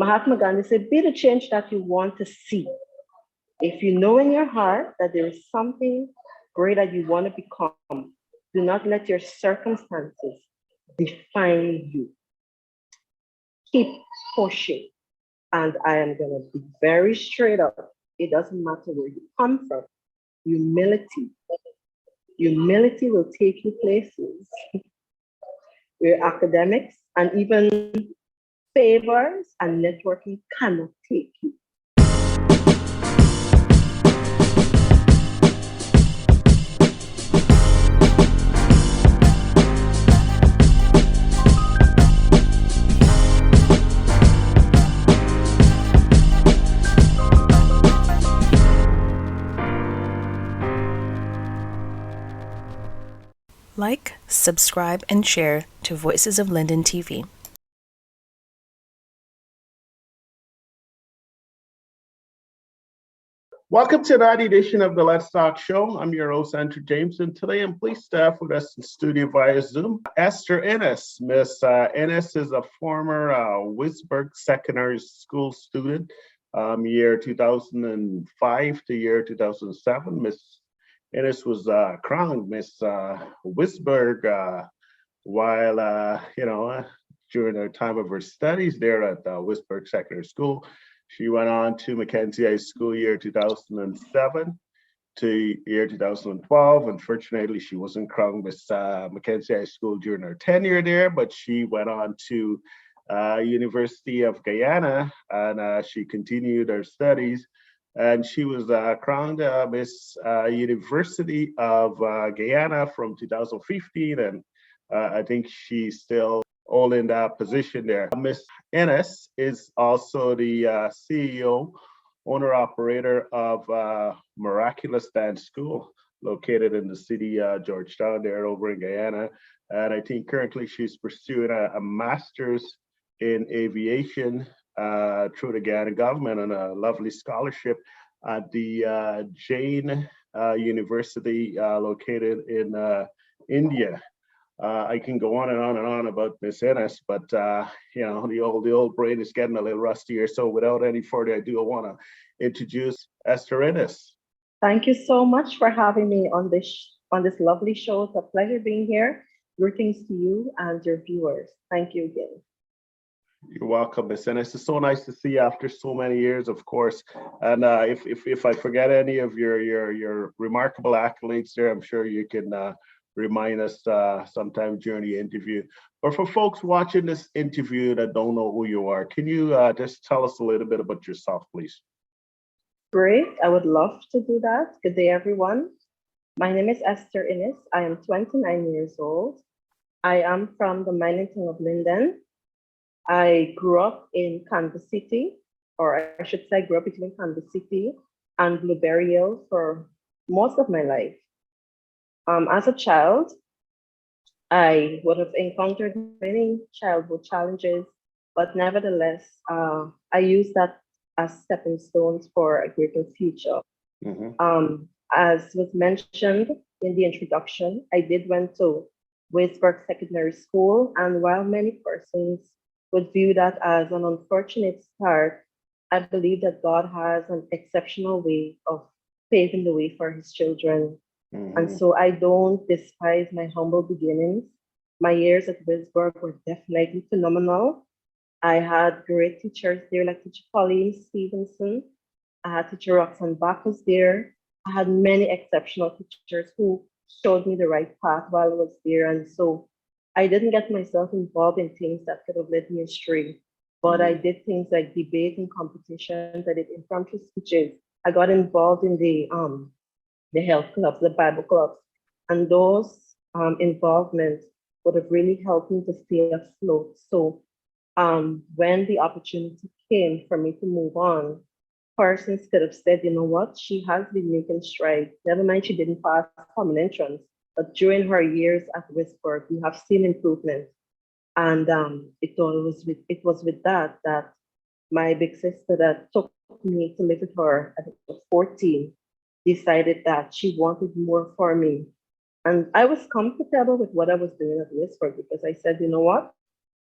Mahatma Gandhi said, be the change that you want to see. If you know in your heart that there is something great that you want to become, do not let your circumstances define you. Keep pushing. And I am going to be very straight up. It doesn't matter where you come from. Humility. Humility will take you places where academics and even favors and networking cannot take you. Like, subscribe, and share to Voices of Linden TV. Welcome to another edition of the Let's Talk Show. I'm your host, Andrew James, and today I'm pleased to have with us in studio via Zoom, Esther Inniss. Miss Inniss is a former Wisberg Secondary School student, year 2005 to year 2007. Miss Inniss was crowned Miss Wisberg while, during her time of her studies there at Wisberg Secondary School. She went on to Mackenzie High School year 2007 to year 2012. Unfortunately, she wasn't crowned Miss Mackenzie High School during her tenure there, but she went on to University of Guyana and she continued her studies. And she was crowned Miss University of Guyana from 2015, and I think she's still holding that position there. Miss Inniss is also the CEO, owner-operator of Miraculous Dance School, located in the city Georgetown there over in Guyana. And I think currently she's pursuing a master's in aviation through the Guyana government and a lovely scholarship at the Jain University located in India. I can go on and on and on about Miss Inniss, but the old brain is getting a little rustier. So without any further ado, I want to introduce Esther Inniss. Thank you so much for having me on this lovely show. It's a pleasure being here. Greetings to you and your viewers. Thank you again. You're welcome, Miss Inniss. It's so nice to see you after so many years, of course. And if I forget any of your remarkable accolades there, I'm sure you can remind us sometime during the interview. But for folks watching this interview that don't know who you are, can you just tell us a little bit about yourself, please? Great, I would love to do that. Good day, everyone. My name is Esther Inniss. I am 29 years old. I am from the mining town of Linden. I grew up in Kansas City, or I should say I grew up between Kansas City and Blueberry Hill for most of my life. As a child, I would have encountered many childhood challenges, but nevertheless, I used that as stepping stones for a greater future. Mm-hmm. As was mentioned in the introduction, I did went to Wisberg Secondary School, and while many persons would view that as an unfortunate start, I believe that God has an exceptional way of paving the way for his children. Mm-hmm. And so I don't despise my humble beginnings. My years at Wisberg were definitely phenomenal. I had great teachers there, like teacher Pauline Stevenson. I had teacher Roxanne Bacchus there. I had many exceptional teachers who showed me the right path while I was there. And so I didn't get myself involved in things that could have led me astray. But I did things like debate and competitions. I did impromptu speeches. I got involved in the health clubs, the Bible clubs, and those involvements would have really helped me to stay afloat. So when the opportunity came for me to move on, persons could have said, you know what, she has been making strides. Never mind, she didn't pass common entrance, but during her years at Wisberg, we have seen improvement. And it was with that my big sister that took me to live with her at 14 decided that she wanted more for me. And I was comfortable with what I was doing at Wisberg because I said, you know what?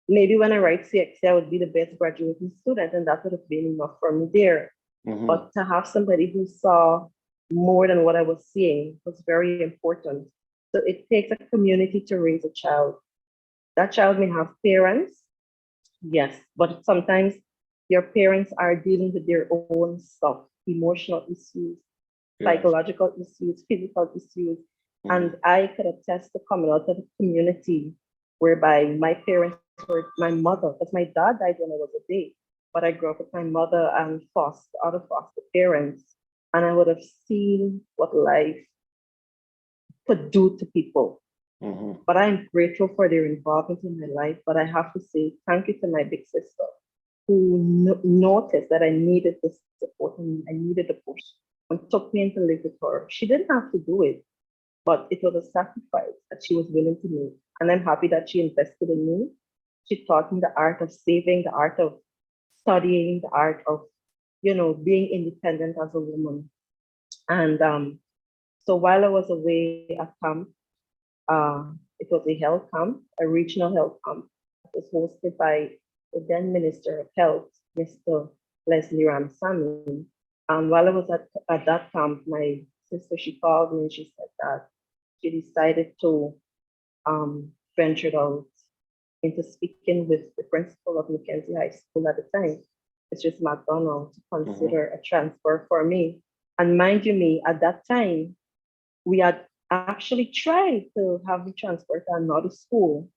maybe when I write CXC, I would be the best graduating student, and that would have been enough for me there. Mhm. But to have somebody who saw more than what I was seeing was very important. So it takes a community to raise a child. That child may have parents, yes, but sometimes your parents are dealing with their own stuff, emotional issues, Yes. psychological issues, physical issues. Mhm. And I could attest to coming out of a community whereby my parents were my mother, because my dad died when I was a baby, but I grew up with my mother and other foster parents. And I would have seen what life could do to people. Mhm. But I'm grateful for their involvement in my life. But I have to say thank you to my big sister who noticed that I needed the support and I needed the push and took me in to live with her. She didn't have to do it, but it was a sacrifice that she was willing to make. And I'm happy that she invested in me. She taught me the art of saving, the art of studying, the art of, being independent as a woman. And so while I was away at camp, it was a health camp, a regional health camp. It was hosted by the then Minister of Health, Mr. Leslie Ramsamy. And while I was at that camp, my sister, she called me and she said that she decided to venture out into speaking with the principal of Mackenzie High School at the time, Mrs. McDonald, to consider a transfer for me. And mind you, me, at that time, we had actually tried to have me transferred to another school.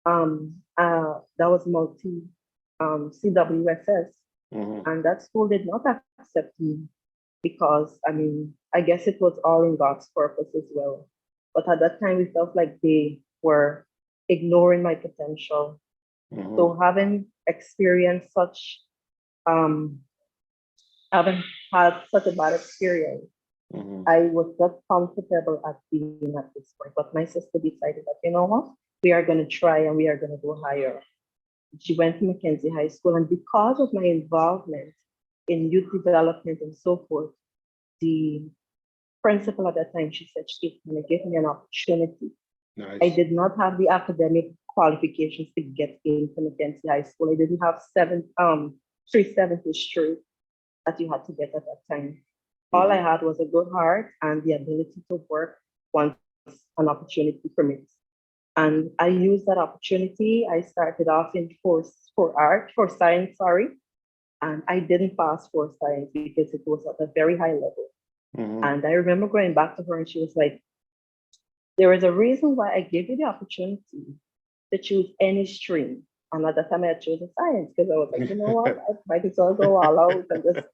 That was multi CWSS, Mhm. and that school did not accept me because, I mean, I guess it was all in God's purpose as well. But at that time, we felt like they were ignoring my potential. Mhm. So having experienced um, having had such a bad experience, Mhm. I was not comfortable at being at this point. But my sister decided that, you know what, we are going to try and we are going to go higher. She went to Mackenzie High School, and because of my involvement in youth development and so forth, the principal at that time, she said she's going to give me an opportunity. Nice. I did not have the academic qualifications to get into Mackenzie High School. I didn't have 370 straight that you had to get at that time. All I had was a good heart and the ability to work once an opportunity permits. And I used that opportunity. I started off in for science, sorry. And I didn't pass for science because it was at a very high level. Mhm. And I remember going back to her and she was like, there is a reason why I gave you the opportunity to choose any stream. And at that time I had chosen science because I was like, you know what, I might as well go all out and just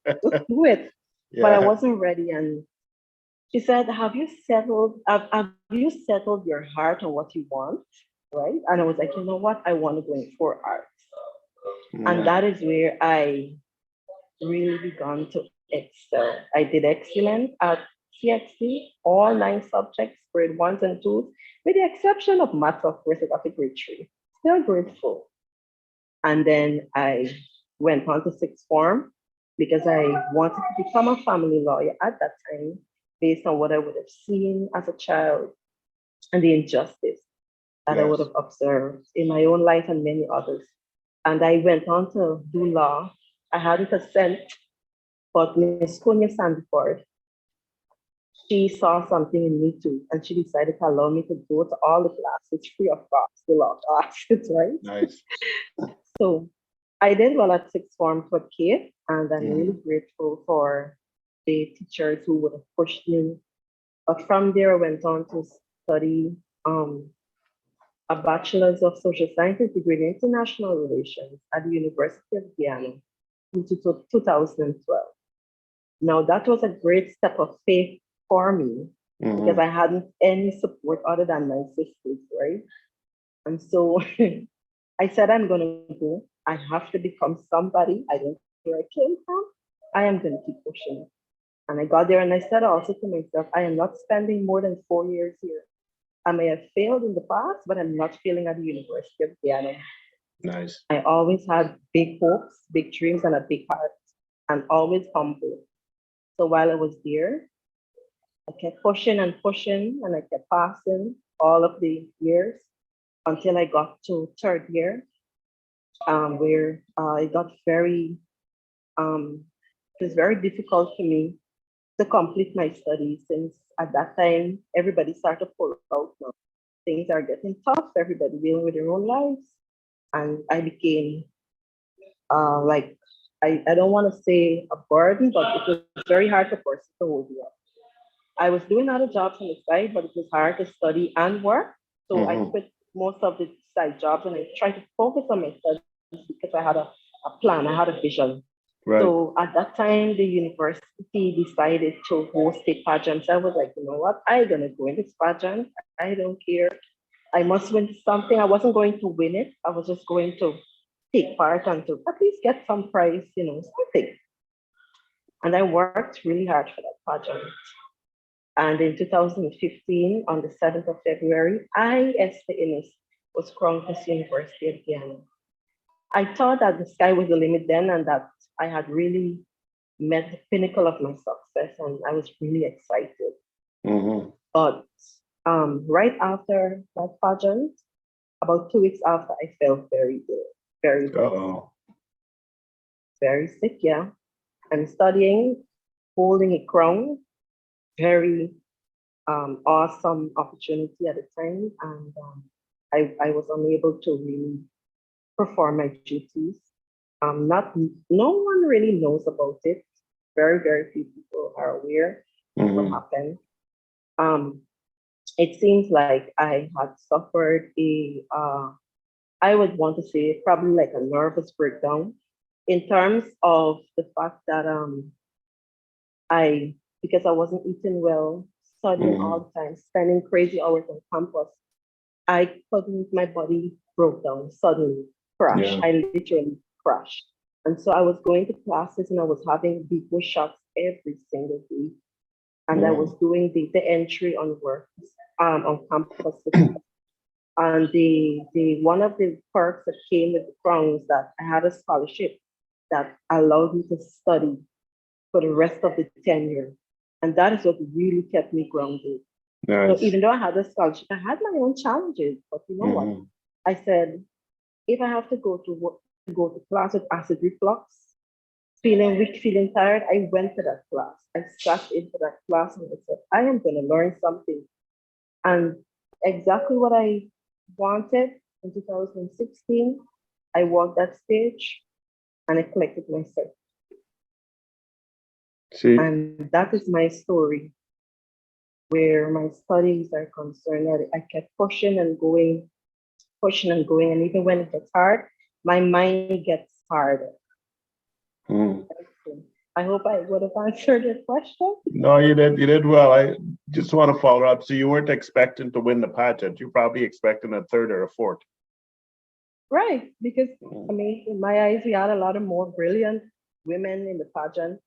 do it. But I Yeah. wasn't ready. And she said, have you settled your heart on what you want? Right? And I was like, you know what? I want to go in for art. And Mhm. that is where I really began to excel. I did excellent at CXC, all 9 subjects, grade ones and twos, with the exception of math, of course, I got a grade 3. Still grateful. And then I went on to sixth form because I wanted to become a family lawyer at that time based on what I would have seen as a child and the injustice that I would Yes. have observed in my own life and many others. And I went on to do law. I hadn't a cent, but Miss Konya Sandford, she saw something in me too, and she decided to allow me to go to all the classes free of cost, the law classes, right? Nice. So I did well at sixth form for K, and I'm really Mhm. grateful for the teachers who would have pushed me. But from there, I went on to study a Bachelor's of Social Sciences degree in International Relations at the University of Guyana in 2012. Now, that was a great step of faith for me because Mhm. I hadn't any support other than my sisters, right? And so I said, I'm going to go. I have to become somebody. I don't care where I came from. I am going to keep pushing. And I got there and I said also to myself, I am not spending more than 4 years here. I may have failed in the past, but I'm not failing at the University of Guyana. Nice. I always had big hopes, big dreams, and a big heart, and always humble. So while I was there, I kept pushing and pushing, and I kept passing all of the years until I got to third year. where it got um, it was very difficult for me to complete my studies since at that time everybody started to pull out now. Things are getting tough, everybody dealing with their own lives. And I became like, I don't want to say a burden, but it was very hard for person to hold you up. I was doing other jobs on the side, but it was hard to study and work. So I Mm-hmm. quit most of the side jobs and I tried to focus on my studies because I had a plan, I had a vision. Right. So at that time, the university decided to host a pageant. So I was like, you know what? I'm gonna go in this pageant. I don't care. I must win something. I wasn't going to win it. I was just going to take part and to at least get some prize, something. And I worked really hard for that pageant. And in 2015, on the 7th of February, I, Esther Inniss, was crowned Miss University of Guyana. I thought that the sky was the limit then and that I had really met the pinnacle of my success and I was really excited. Mm-hmm. But right after that pageant, about 2 weeks after, I felt very ill, very bad, Uh-oh. very sick. Yeah, I'm studying, holding a crown, very awesome opportunity at the time, and I was unable to really perform my duties. Not no one really knows about it. Very few people are aware of what Mm-hmm. happened. Um, it seems like I had suffered I would want to say probably like a nervous breakdown in terms of the fact that I because I wasn't eating well, studying Mm-hmm. all the time, spending crazy hours on campus, I couldn't, my body broke down suddenly, crashed. Yeah. I literally crashed. And so I was going to classes and I was having depot shots every single day. And I Mm-hmm. was doing the entry on work on campus. And the one of the perks that came with the crown is that I had a scholarship that allowed me to study for the rest of the tenure. And that is what really kept me grounded. So Nice. even though I had a scholarship, I had my own challenges. But you know what? Mm-hmm. I said, if I have to go to work, go to class with acid reflux, feeling weak, feeling tired, I went to that class. I sat into that class and I said, I am going to learn something. And exactly what I wanted in 2016, I walked that stage and I collected myself. See, And that is my story where my studies are concerned. I kept pushing and going. And even when it gets hard, my mind gets harder. mm. I hope I would have answered your question. No, you did well. I just want to follow up. So you weren't expecting to win the pageant. You're probably expecting a third or a fourth. Right, because I Mm, mean, in my eyes, we had a lot of more brilliant women in the pageant.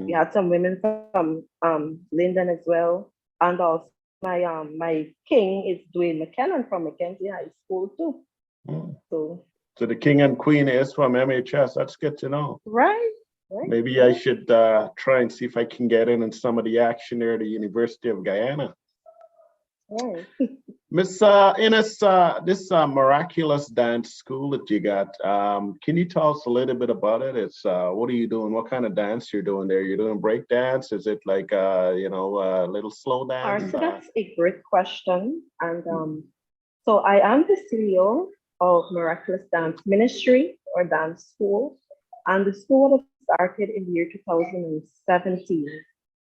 We mm, had some women from Linden as well, and also my king is doing McKenna from Mackenzie High School too. mm. So So the king and queen is from MHS. That's good to know. right, right, Maybe I yeah, should try and see if I can get in some of the action there at the University of Guyana. right. Miss Innes, this Miraculous Dance School that you got, can you tell us a little bit about it? It's what are you doing? What kind of dance you're doing there? You're doing break dance? Is it like little slow All dance? right, so that's a great question, and so I am the CEO of Miraculous Dance Ministry or Dance School, and the school was started in the year 2017.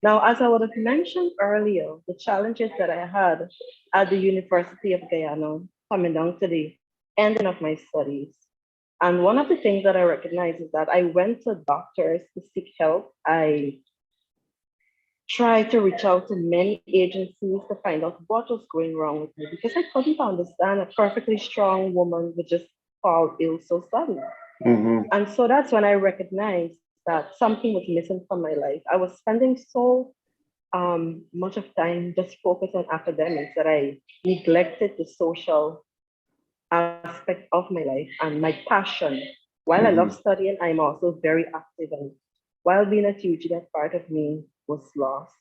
Now, as I would have mentioned earlier, the challenges that I had at the University of Guyana coming down to the ending of my studies. And one of the things that I recognize is that I went to doctors to seek help. I tried to reach out to many agencies to find out what was going wrong with me because I couldn't understand a perfectly strong woman would just fall ill so suddenly. Mm-hmm. And so that's when I recognized that something was missing from my life. I was spending so much of time just focused on academics that I neglected the social aspect of my life and my passion. While I love Mm-hmm. studying, I'm also very active. And while being a teacher, that part of me was lost.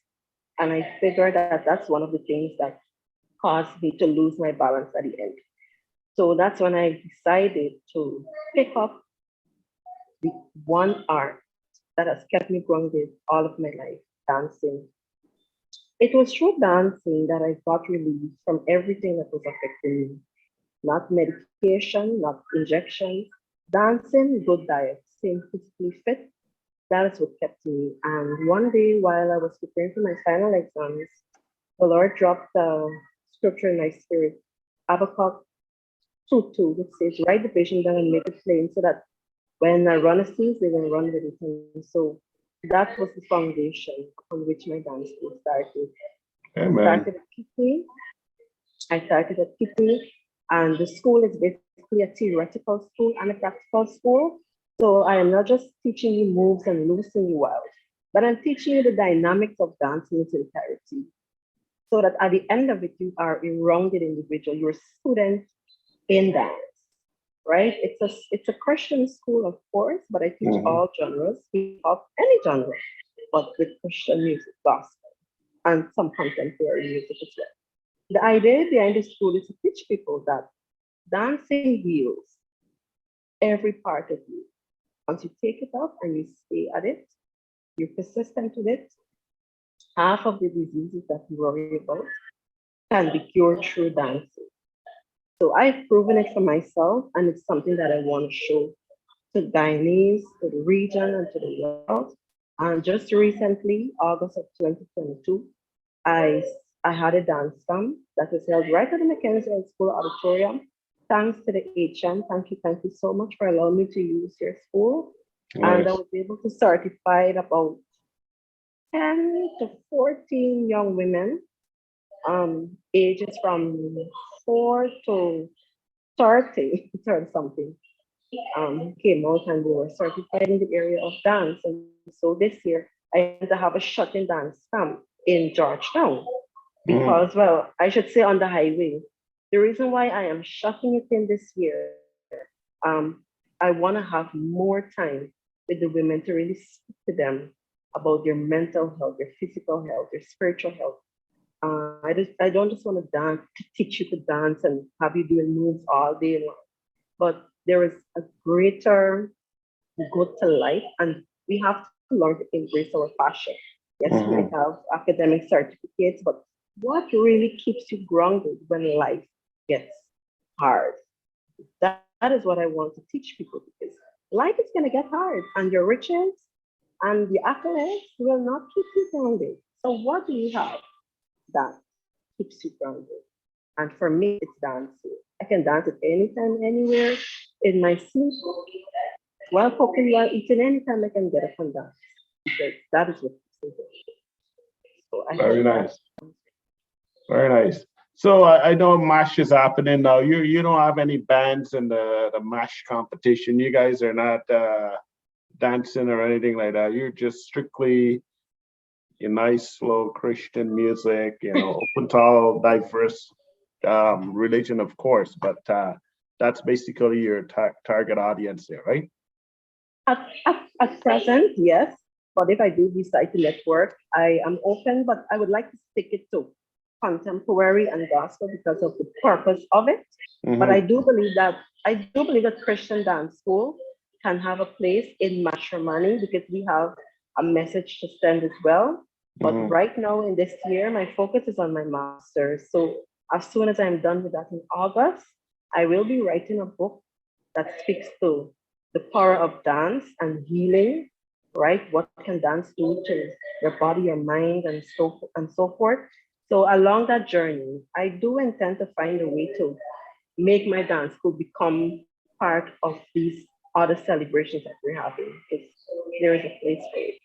And I figured that that's one of the things that caused me to lose my balance at the end. So that's when I decided to pick up the one art that has kept me grounded all of my life, dancing. It was through dancing that I got relief from everything that was affecting me. Not medication, not injections. Dancing, good diet, staying physically fit. That is what kept me. And one day while I was preparing for my final exams, the Lord dropped a scripture in my spirit, Habakkuk 2:2, which says, write the vision down and make it plain so that when a runner sees, they will run with it. And so that was the foundation on which my dance school started. Amen. I started at Kitty, and the school is basically a theoretical school and a practical school. So I am not just teaching you moves and loosing you out, but I'm teaching you the dynamics of dancing into entirety. So that at the end of it, you are a rounded individual. You're a student in dance, right? It's a Christian school, of course, but I teach all genres, hip hop, any genre, but with Christian music, gospel, and some contemporary music as well. The idea behind the school is to teach people that dancing heals every part of you. Once you take it up and you stay at it, you're persistent with it, half of the diseases that you worry about can be cured through dancing. So I've proven it for myself, and it's something that I want to show to Guyanese, to the region, and to the world. And just recently, August of 2022, I, I had a dance camp that was held right at the Mackenzie High School auditorium. Thanks to the HM. Thank you so much for allowing me to use your school. Nice. And I was able to certify about 10 to 14 young women, ages from 4 to 30, 30 something, came out and we were certified in the area of dance. And so this year, I had to have a shut-in dance camp in Georgetown because, well, I should say on the highway. The reason why I am shutting it in this year, I want to have more time with the women to really speak to them about their mental health, their physical health, their spiritual health. I don't just want to dance to teach you to dance and have you doing moves all day long, but there is a greater good to life, and we have to learn to embrace our passion. Yes, we might have academic certificates, but what really keeps you grounded when life gets hard? That is what I want to teach people, because life is going to get hard, and your riches and the accolades will not keep you grounded. So what do you have that keeps you grounded? And for me, it's dancing. I can dance at any time, anywhere, in my sleep, while cooking, while eating, anytime I can get up and dance. Because that is what keeps me going. So I Very hope that. nice. Very nice. So I know MASH is happening now. You don't have any bands in the MASH competition. You guys are not dancing or anything like that. You're just strictly your nice, slow Christian music, open to all diverse religion, of course, but that's basically your target audience there, right? At present, yes. But if I do decide to network, I am open, but I would like to stick it to contemporary and gospel because of the purpose of it. But I do believe that Christian dance school can have a place in matrimony because we have a message to send as well. But right now in this year, my focus is on my master's. So as soon as I'm done with that in August, I will be writing a book that speaks to the power of dance and healing, right? What can dance do to your body, your mind, and so forth. So along that journey, I do intend to find a way to make my dance school become part of these other celebrations that we're having, because there is a place for it.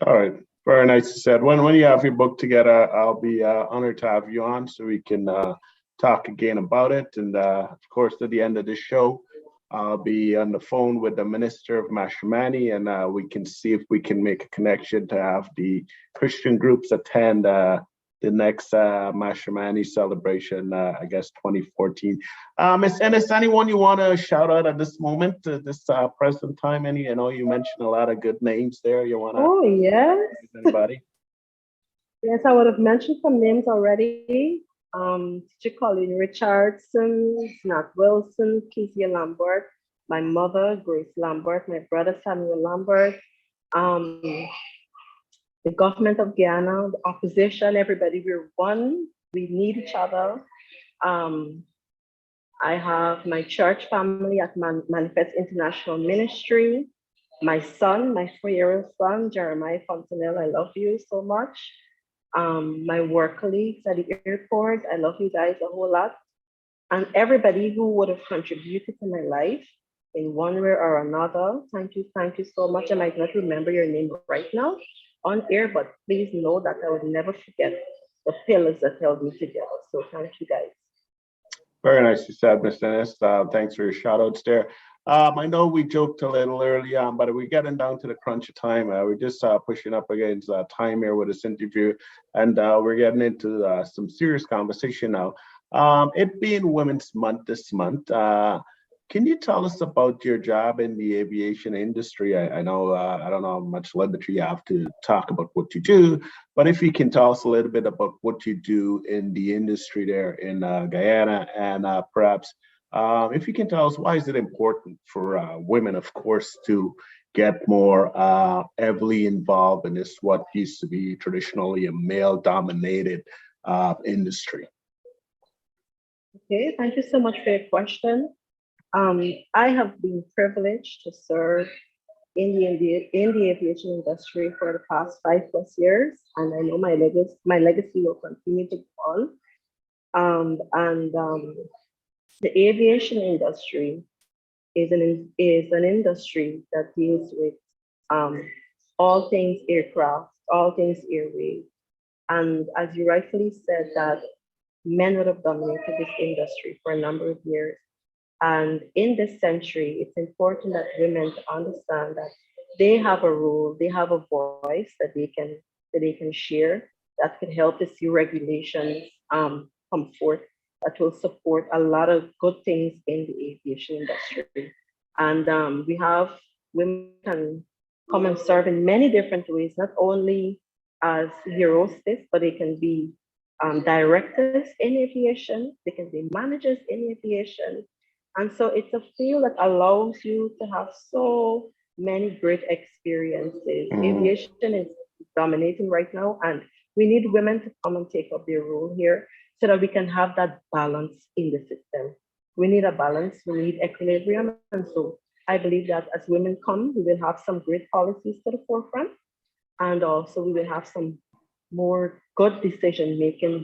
All right. Very nice you said. When you have your book together, I'll be honored to have you on so we can talk again about it. And of course, at the end of the show, I'll be on the phone with the Minister of Matrimony, and we can see if we can make a connection to have the Christian groups attend the next Matrimony celebration, I guess 2014. Ms. Inniss, anyone you want to shout out at this moment, this present time? I know you mentioned a lot of good names there. You want to? Oh, yes. Anybody? Yes, I would have mentioned some names already. Teacher Colleen Richardson, Nat Wilson, Kezia Lambert, my mother, Grace Lambert, my brother, Samuel Lambert, um, the government of Guyana, the opposition, everybody, we're one. We need each other. Um, I have my church family at Manifest International Ministry. My son, my 4-year-old son, Jeremiah Fontanelle, I love you so much. My work colleagues at the airport, I love you guys a whole lot. And everybody who would have contributed to my life in one way or another, thank you so much. I might not remember your name right now on air, but please know that I would never forget the pillars that held me together. So thank you guys. Very nicely said, Mr. Inniss. Thanks for your shout outs there. I know we joked a little early on, but we're getting down to the crunch of time. We're just pushing up against time here with this interview, and we're getting into some serious conversation now. It being Women's Month this month, can you tell us about your job in the aviation industry? I know I don't know how much liberty you have to talk about what you do, but if you can tell us a little bit about what you do in the industry there in Guyana, and perhaps if you can tell us why is it important for women, of course, to get more heavily involved in this what used to be traditionally a male-dominated industry. Okay, thank you so much for your question. I have been privileged to serve in the aviation industry for the past 5+ years, and I know my legacy will continue to go on. And the aviation industry is an industry that deals with um, all things aircraft, all things airways. And as you rightfully said, that men would have dominated this industry for a number of years. And in this century, it's important that women understand that they have a role, they have a voice that they can share that can help to see regulations come forth that will support a lot of good things in the aviation industry. And we have women can come and serve in many different ways, not only as hostess, but they can be directors in aviation, they can be managers in aviation, and so it's a field that allows you to have so many great experiences. Mhm. Aviation is dominating right now, and we need women to come and take up their role here so that we can have that balance in the system. We need a balance, we need equilibrium. And so I believe that as women come, we will have some great policies to the forefront, and also we will have some more good decision making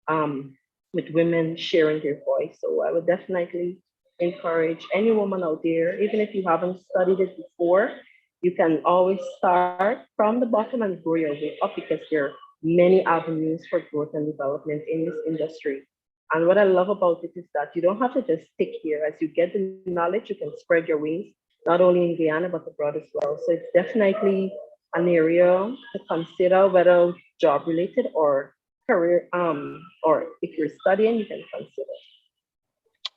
um, with women sharing their voice. So I would definitely encourage any woman out there, even if you haven't studied it before, you can always start from the bottom and grow your way up because there are many avenues for growth and development in this industry. And what I love about it is that you don't have to just stick here. As you get the knowledge, you can spread your wings, not only in Guyana, but abroad as well. So it's definitely an area to consider, whether job related or career, or if you're studying, you can consider.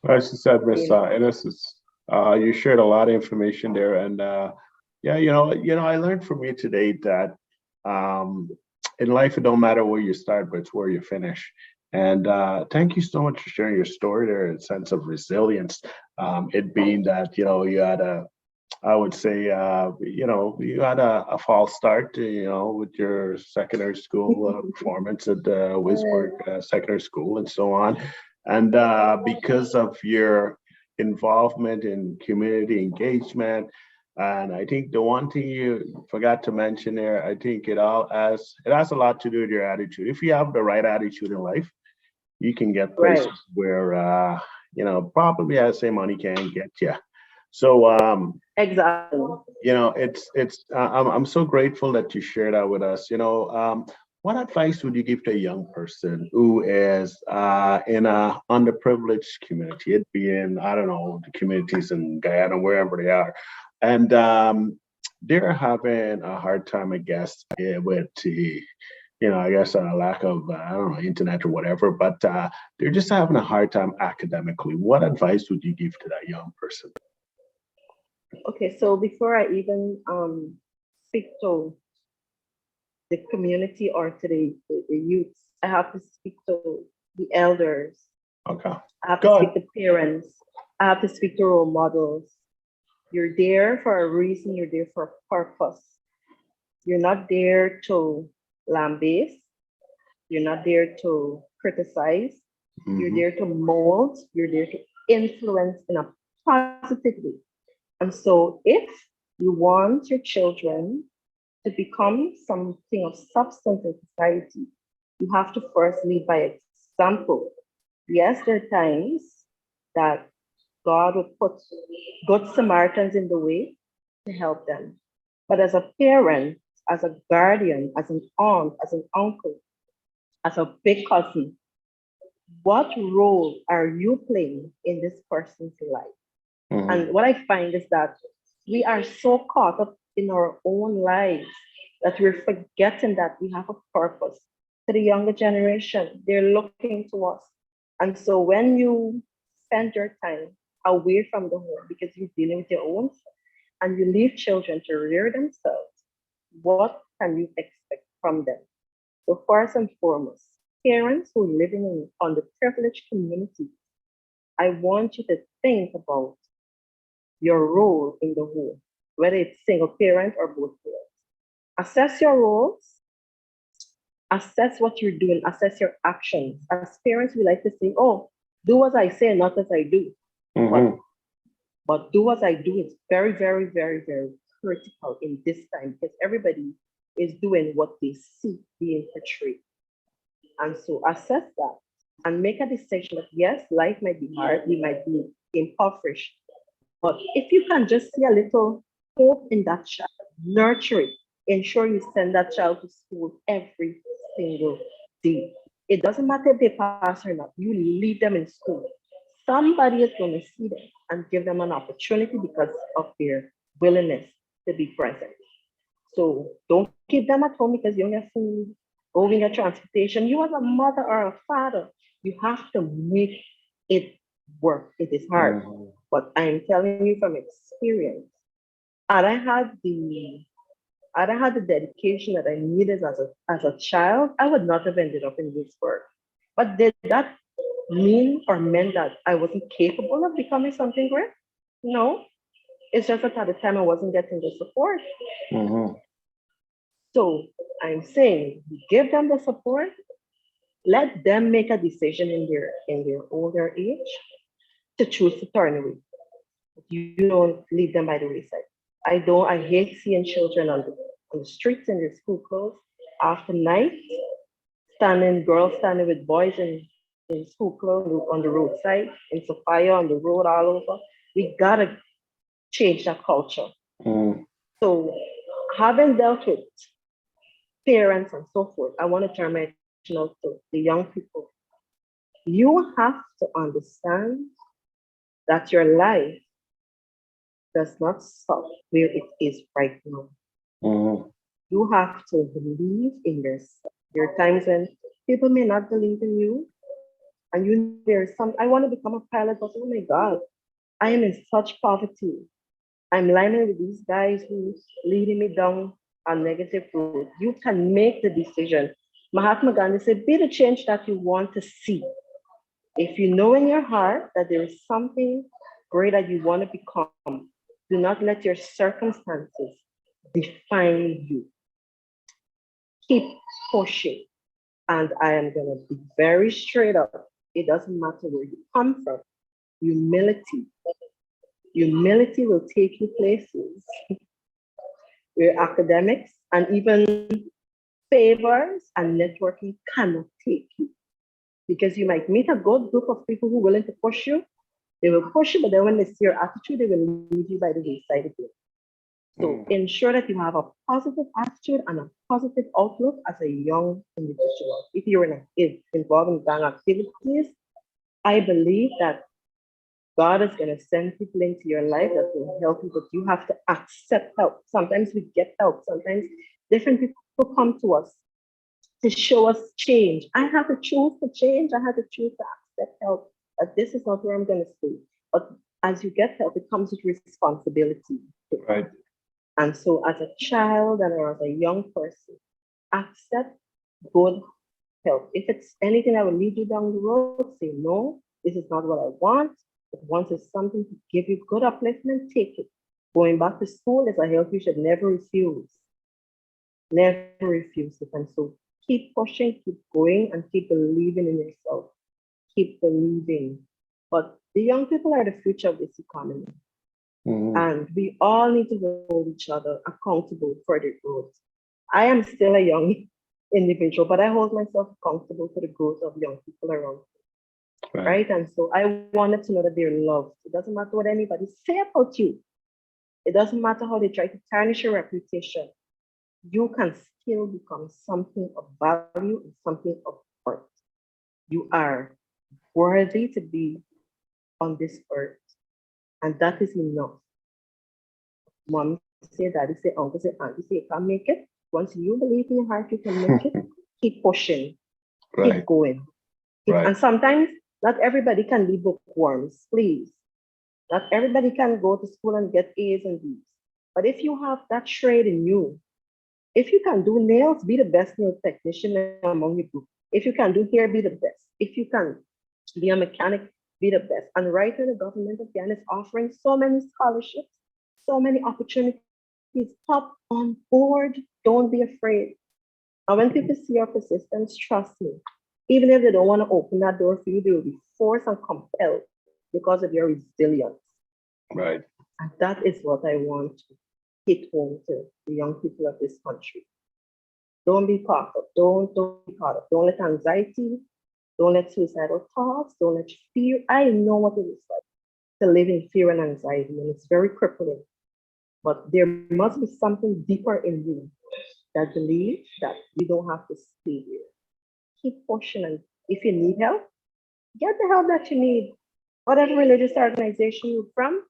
As you said, Miss Yeah. Innes, you shared a lot of information there, and yeah, I learned from you today that um, in life it don't matter where you start, but it's where you finish. And thank you so much for sharing your story there, and sense of resilience. It being that you had I would say, you had a false start, with your secondary school performance at Wisborg Secondary School and so on. And because of your involvement in community engagement, and I think the one thing you forgot to mention there, I think it has a lot to do with your attitude. If you have the right attitude in life, you can get places Right. where probably I say money can't get you. So Exactly. I'm so grateful that you shared that with us. What advice would you give to a young person who is in a underprivileged community, it being, I don't know, the communities in Guyana, wherever they are, and they're having a hard time, I guess, with the, I guess a lack of, I don't know, internet or whatever, but they're just having a hard time academically. What advice would you give to that young person? Okay, so before I even speak to the community or to the youths I have to speak to the elders. Okay. I have Go to ahead. speak to parents. I have to speak to role models. You're there for a reason, you're there for a purpose. You're not there to lambaste. You're not there to criticize. You're Mhm. there to mold. You're there to influence in a positive way. And so, if you want your children to become something of substance in society, you have to first lead by example. Yes, there are times that God will put good Samaritans in the way to help them. But as a parent, as a guardian, as an aunt, as an uncle, as a big cousin, what role are you playing in this person's life? Mhm. And what I find is that we are so caught up in our own lives that we're forgetting that we have a purpose. To the younger generation, they're looking to us. And so when you spend your time away from the home because you're dealing with your own stuff and you leave children to rear themselves, what can you expect from them? So first and foremost, parents who are living in underprivileged communities, I want you to think about your role in the home, whether it's single parent or both parents. Assess your roles, assess what you're doing, assess your actions. As parents, we like to say, oh, do as I say, not as I do. Mhm. But do as I do is very, very, very, very critical in this time because everybody is doing what they see being portrayed. And so assess that and make a decision that yes, life might be hard, we might be impoverished. But if you can just see a little hope in that child, nurture it, ensure you send that child to school every single day. It doesn't matter if they pass or not, you leave them in school. Somebody is going to see them and give them an opportunity because of their willingness to be present. So don't keep them at home because you don't have food, going at transportation. You as a mother or a father, you have to make it work. It is hard. Mhm. But I'm telling you from experience, had I had the had I had the dedication that I needed as a child, I would not have ended up in this work. But did that mean or meant that I wasn't capable of becoming something great? No. It's just that at the time I wasn't getting the support. Mhm. So I'm saying give them the support, let them make a decision in their older age to choose to turn away. You don't leave them by the wayside. I hate seeing children on the streets in their school clothes after night, girls standing with boys in school clothes on the roadside, in Sophia, on the road all over. We gotta change that culture. Mhm. So having dealt with parents and so forth, I want to turn my attention out to the young people. You have to understand that your life does not stop where it is right now. Mhm. You have to believe in yourself. There are times when people may not believe in you, and you there's some. I want to become a pilot, but oh my God, I am in such poverty. I'm lining with these guys who's leading me down a negative road. You can make the decision. Mahatma Gandhi said, "Be the change that you want to see." If you know in your heart that there is something great that you want to become, do not let your circumstances define you. Keep pushing. And I am going to be very straight up. It doesn't matter where you come from. Humility. Humility will take you places where academics and even favors and networking cannot take you. Because you might meet a good group of people who are willing to push you. They will push you, but then when they see your attitude, they will leave you by the wayside again. So Mhm. ensure that you have a positive attitude and a positive outlook as a young individual. If you're involved in gang activities, I believe that God is going to send people into your life that will help you, but you have to accept help. Sometimes we get help. Sometimes different people come to us to show us change. I have to choose to change. I have to choose to accept help. That this is not where I'm going to stay. But as you get help, it comes with responsibility. Right. And so, as a child and or as a young person, accept good help. If it's anything that will lead you down the road, say no, this is not what I want. But once it's something to give you good upliftment, take it. Going back to school is a help you should never refuse. Never refuse it. And so keep pushing, keep going, and keep believing in yourself. Keep believing. But the young people are the future of this economy. And we all need to hold each other accountable for their growth. I am still a young individual, but I hold myself accountable for the growth of young people around me. Right? And so I wanted to know that they're loved. It doesn't matter what anybody say about you. It doesn't matter how they try to tarnish your reputation. You can still become something of value and something of worth. You are worthy to be on this earth. And that is enough. Mom say, daddy say, uncle say, auntie say, you can make it. Once you believe in your heart, you can make it. Keep pushing. Keep going. And sometimes not everybody can be bookworms, please. Not everybody can go to school and get A's and B's. But if you have that trade in you, if you can do nails, be the best nail technician among your group. If you can do hair, be the best. If you can be a mechanic, be the best. And right now, the government of Guyana is offering so many scholarships, so many opportunities. Hop on board. Don't be afraid. And when people see your persistence, trust me, even if they don't want to open that door for you, they will be forced and compelled because of your resilience. Right. And that is what I want to hit home to the young people of this country. Don't be caught up. Don't be caught up. Don't let anxiety, don't let suicidal thoughts, don't let fear. I know what it is like to live in fear and anxiety, and it's very crippling. But there must be something deeper in you that believes that you don't have to stay here. Keep pushing, and if you need help, get the help that you need. Whatever religious organization you're from,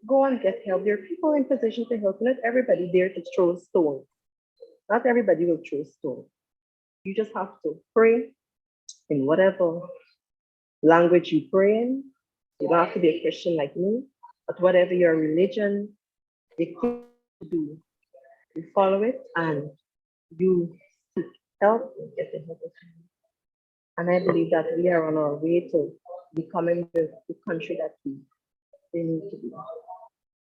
go and get help. There are people in position to help. Not everybody there to throw a stone. Not everybody will throw a stone. You just have to pray in whatever language you pray in. You don't have to be a Christian like me, but whatever your religion dictates to do, you follow it and you seek help and get the help that you need. And I believe that we are on our way to becoming the country that we need to be.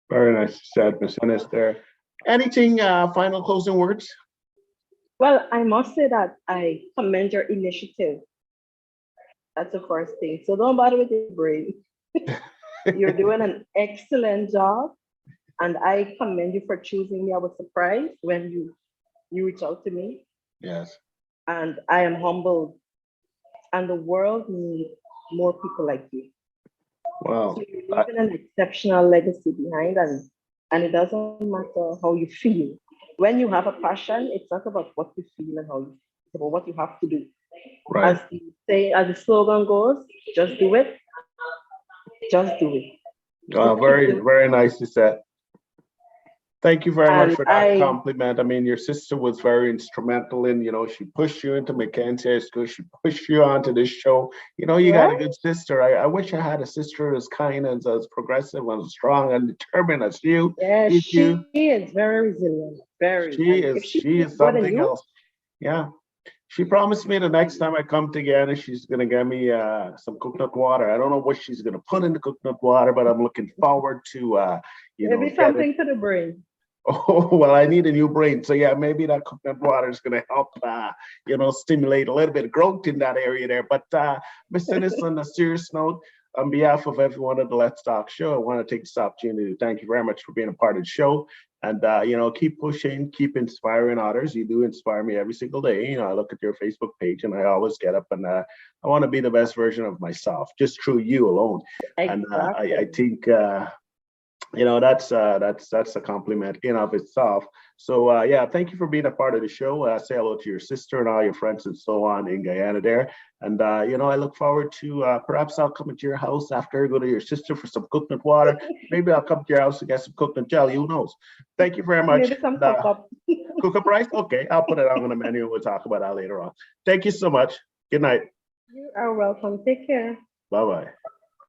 Very nice said, Ms. Inniss there. Anything, final closing words? Well, I must say that I commend your initiative. That's the first thing. So don't bother with your brain. You're doing an excellent job. And I commend you for choosing me. I was surprised when you reached out to me. Yes. And I am humbled. And the world needs more people like you. Wow. So you're leaving an exceptional legacy behind, and it doesn't matter how you feel. When you have a passion, it's not about what you feel and how you, it's about what you have to do. Right. As the slogan goes, just do it. Just do it. Very, very nicely said. Thank you very much for that compliment. I mean, your sister was very instrumental in, she pushed you into Mackenzie High School. She pushed you onto this show. You got a good sister. I wish I had a sister as kind and as progressive and strong and determined as you. Yeah, she is very resilient. Very. She is something else. Yeah. She promised me the next time I come to Guyana, she's going to get me some coconut water. I don't know what she's going to put in the coconut water, but I'm looking forward to, maybe something to the brain. Oh, well, I need a new brain. So yeah, maybe that coconut water is going to help, stimulate a little bit of growth in that area there. But Ms. Inniss, on a serious note, on behalf of everyone at the Let's Talk Show, I want to take this opportunity to thank you very much for being a part of the show. And, keep pushing, keep inspiring others. You do inspire me every single day. I look at your Facebook page and I always get up and I want to be the best version of myself, just through you alone. Exactly. And I think, that's a compliment in of itself. So thank you for being a part of the show. Say hello to your sister and all your friends and so on in Guyana there. And I look forward to perhaps I'll come to your house after I go to your sister for some coconut water. Maybe I'll come to your house to get some coconut jelly. Who knows? Thank you very much. Maybe some cook-up. Cook-up rice? Okay, I'll put it on the menu. We'll talk about that later on. Thank you so much. Good night. You are welcome. Take care. Bye-bye.